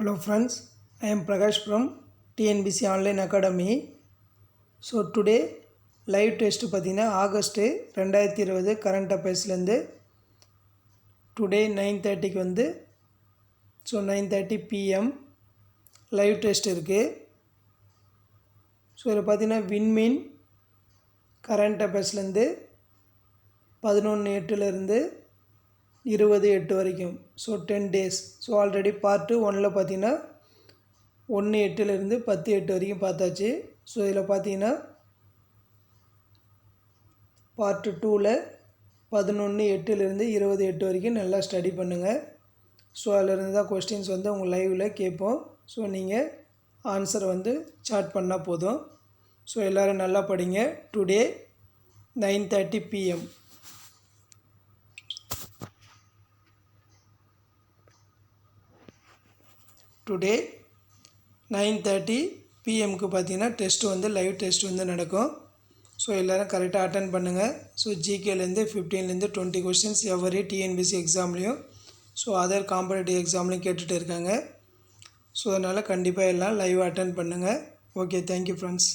Hello friends, I am Prakash from TNBC Online Academy. So today live test பார்த்தீங்கன்னா August 2020 current அஃபேர்ஸ்லேருந்து today 9:30க்கு வந்து so 9:30 PM live test இருக்குது. So இதில் பார்த்தீங்கன்னா விண்மீன் current அஃபேர்ஸ்லேருந்து 11/8 20/8 வரைக்கும் so 10 days. So already part 1ல் பார்த்தீங்கன்னா 1/8 10/8 வரைக்கும் பார்த்தாச்சு. ஸோ இதில் பார்த்தீங்கன்னா பார்ட்டு 2ல் 11/8 20/8 வரைக்கும் நல்லா ஸ்டடி பண்ணுங்கள். ஸோ அதிலிருந்து தான் கொஸ்டின்ஸ் வந்து உங்கள் லைவில் கேட்போம். ஸோ நீங்கள் ஆன்சரை வந்து சாட் பண்ணால் போதும். ஸோ எல்லோரும் நல்லா படிங்க. Today 9:30 PM. டுடே 9:30 PMக்கு பார்த்தீங்கன்னா டெஸ்ட்டு வந்து லைவ் டெஸ்ட் வந்து நடக்கும். ஸோ எல்லோரும் கரெக்டாக அட்டன் பண்ணுங்கள். ஸோ ஜிகேலேருந்து 15 20 கொஸ்டின்ஸ் எவரி டிஎன்பிசி எக்ஸாம்லேயும் ஸோ அதர் காம்படிட்டிவ் எக்ஸாம்லேயும் கேட்டுகிட்டு இருக்காங்க. ஸோ அதனால் கண்டிப்பாக எல்லாம் லைவ் அட்டன் பண்ணுங்கள். Okay, thank you friends.